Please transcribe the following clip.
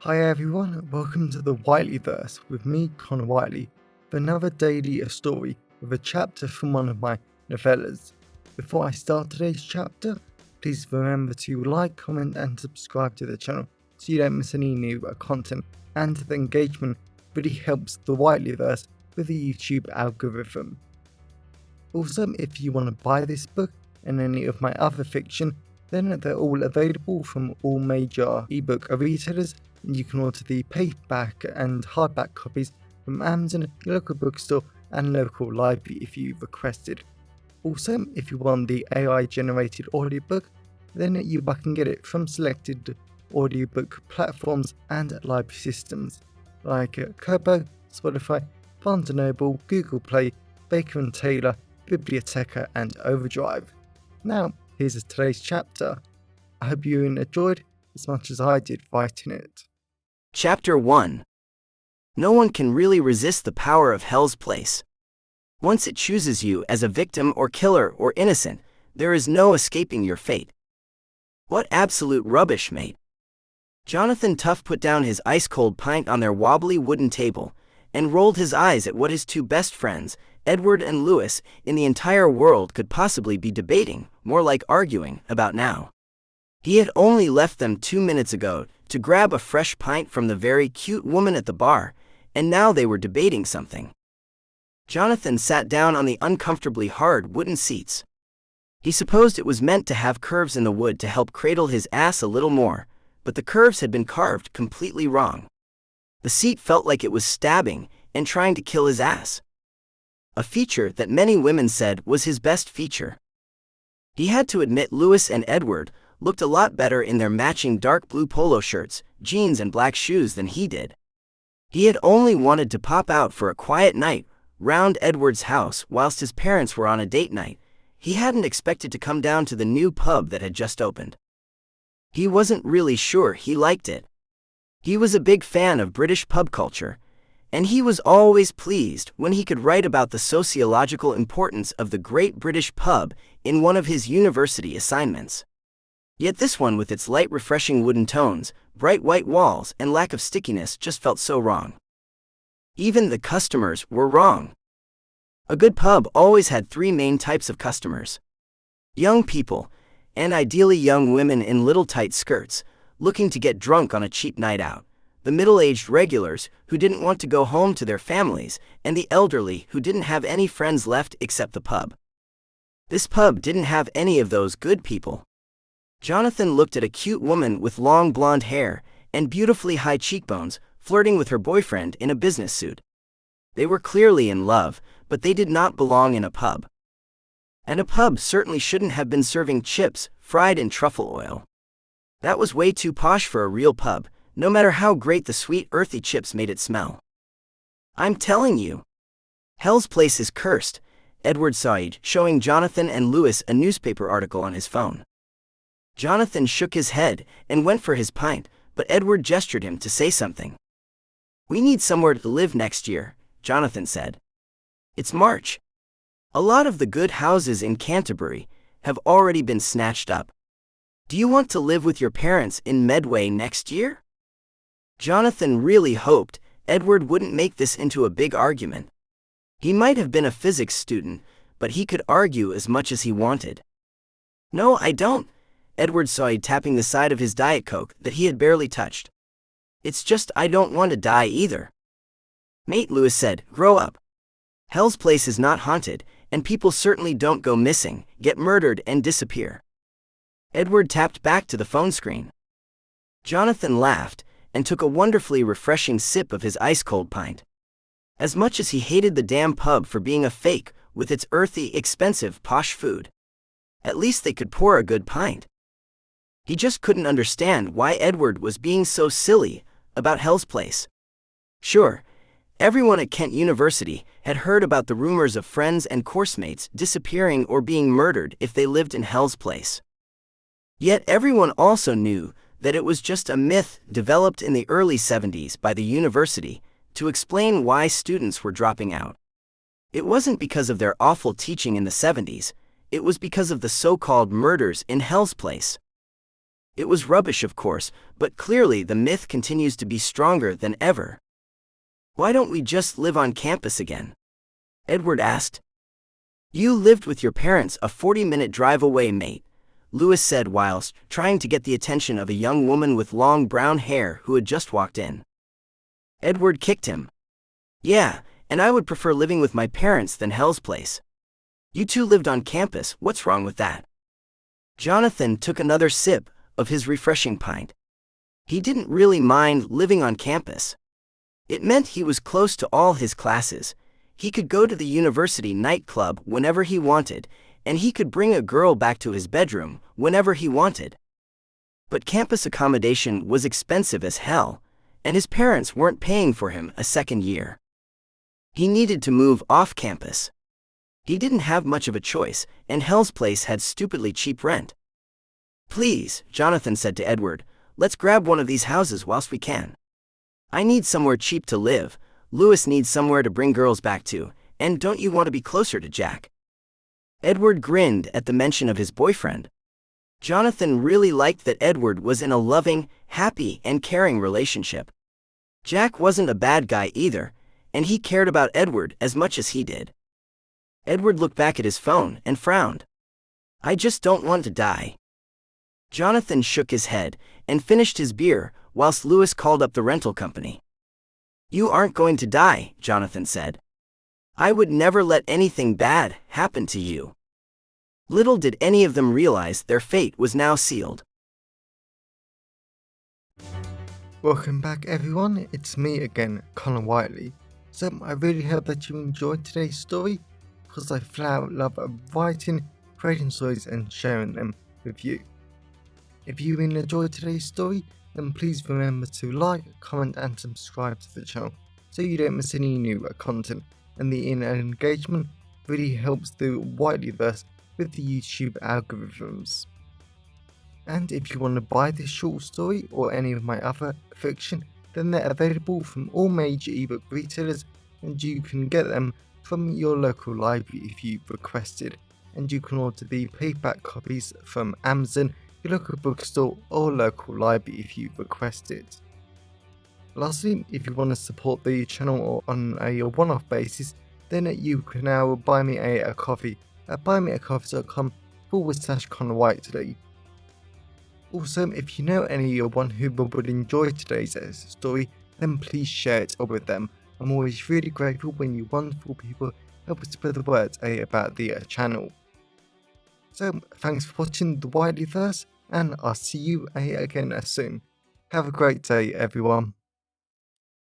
Hi everyone, welcome to the Whiteleyverse with me, Connor Whiteley, for another daily story with a chapter from one of my novellas. Before I start today's chapter, please remember to like, comment and subscribe to the channel so you don't miss any new content, and the engagement really helps the Whiteleyverse with the YouTube algorithm. Also, if you want to buy this book and any of my other fiction, then they're all available from all major ebook retailers. You can order the paperback and hardback copies from Amazon, your local bookstore and local library if you requested. Also, if you want the AI generated audiobook, then you can get it from selected audiobook platforms and library systems like Kobo, Spotify, Barnes & Noble, Google Play, Baker & Taylor, Biblioteca and Overdrive. Now, here's today's chapter. I hope you enjoyed as much as I did writing it. Chapter 1. No one can really resist the power of Hell's Place. Once it chooses you as a victim or killer or innocent, there is no escaping your fate. What absolute rubbish, mate. Johnathan Tuff put down his ice-cold pint on their wobbly wooden table and rolled his eyes at what his two best friends, Edward and Lewis, in the entire world could possibly be debating, more like arguing, about now. He had only left them 2 minutes ago to grab a fresh pint from the very cute woman at the bar, and now they were debating something. Johnathan sat down on the uncomfortably hard wooden seats. He supposed it was meant to have curves in the wood to help cradle his ass a little more, but the curves had been carved completely wrong. The seat felt like it was stabbing and trying to kill his ass. A feature that many women said was his best feature. He had to admit Lewis and Edward looked a lot better in their matching dark blue polo shirts, jeans and black shoes than he did. He had only wanted to pop out for a quiet night round Edward's house whilst his parents were on a date night. He hadn't expected to come down to the new pub that had just opened. He wasn't really sure he liked it. He was a big fan of British pub culture, and he was always pleased when he could write about the sociological importance of the Great British Pub in one of his university assignments. Yet this one, with its light refreshing wooden tones, bright white walls and lack of stickiness, just felt so wrong. Even the customers were wrong. A good pub always had 3 main types of customers. Young people, and ideally young women in little tight skirts, looking to get drunk on a cheap night out. The middle-aged regulars who didn't want to go home to their families, and the elderly who didn't have any friends left except the pub. This pub didn't have any of those good people. Johnathan looked at a cute woman with long blonde hair and beautifully high cheekbones, flirting with her boyfriend in a business suit. They were clearly in love, but they did not belong in a pub. And a pub certainly shouldn't have been serving chips fried in truffle oil. That was way too posh for a real pub, no matter how great the sweet earthy chips made it smell. I'm telling you. Hell's Place is cursed, Edward sighed, showing Johnathan and Lewis a newspaper article on his phone. Johnathan shook his head and went for his pint, but Edward gestured him to say something. We need somewhere to live next year, Johnathan said. It's March. A lot of the good houses in Canterbury have already been snatched up. Do you want to live with your parents in Medway next year? Johnathan really hoped Edward wouldn't make this into a big argument. He might have been a physics student, but he could argue as much as he wanted. No, I don't, Edward sighed, tapping the side of his Diet Coke that he had barely touched. It's just I don't want to die either. Mate, Lewis said, grow up. Hell's Place is not haunted, and people certainly don't go missing, get murdered and disappear. Edward tapped back to the phone screen. Johnathan laughed and took a wonderfully refreshing sip of his ice-cold pint. As much as he hated the damn pub for being a fake with its earthy, expensive, posh food, at least they could pour a good pint. He just couldn't understand why Edward was being so silly about Hell's Place. Sure, everyone at Kent University had heard about the rumors of friends and coursemates disappearing or being murdered if they lived in Hell's Place. Yet everyone also knew that it was just a myth developed in the early 70s by the university to explain why students were dropping out. It wasn't because of their awful teaching in the 70s, it was because of the so-called murders in Hell's Place. It was rubbish, of course, but clearly the myth continues to be stronger than ever. Why don't we just live on campus again? Edward asked. You lived with your parents a 40-minute drive away, mate, Lewis said whilst trying to get the attention of a young woman with long brown hair who had just walked in. Edward kicked him. Yeah, and I would prefer living with my parents than Hell's Place. You two lived on campus, what's wrong with that? Johnathan took another sip of his refreshing pint. He didn't really mind living on campus. It meant he was close to all his classes. He could go to the university nightclub whenever he wanted, and he could bring a girl back to his bedroom whenever he wanted. But campus accommodation was expensive as hell, and his parents weren't paying for him a second year. He needed to move off campus. He didn't have much of a choice, and Hell's Place had stupidly cheap rent. Please, Johnathan said to Edward, let's grab one of these houses whilst we can. I need somewhere cheap to live, Lewis needs somewhere to bring girls back to, and don't you want to be closer to Jack? Edward grinned at the mention of his boyfriend. Johnathan really liked that Edward was in a loving, happy, and caring relationship. Jack wasn't a bad guy either, and he cared about Edward as much as he did. Edward looked back at his phone and frowned. I just don't want to die. Johnathan shook his head and finished his beer whilst Lewis called up the rental company. You aren't going to die, Johnathan said. I would never let anything bad happen to you. Little did any of them realize their fate was now sealed. Welcome back everyone, it's me again, Connor Whiteley. So I really hope that you enjoyed today's story, because I flat out love writing, creating stories and sharing them with you. If you really enjoyed today's story, then please remember to like, comment and subscribe to the channel so you don't miss any new content, and the engagement really helps the Whiteleyverse with the YouTube algorithms. And if you want to buy this short story or any of my other fiction, then they're available from all major ebook retailers, and you can get them from your local library if you requested, and you can order the paperback copies from Amazon, your local bookstore or local library if you request it. Lastly, if you want to support the channel on a one-off basis, then you can now buy me a coffee at buymeacoffee.com/Connor Whiteley. Also, if you know anyone who would enjoy today's story, then please share it with them. I'm always really grateful when you wonderful people help us spread the word about the channel. So, thanks for watching the Whiteleyverse, and I'll see you again soon. Have a great day, everyone.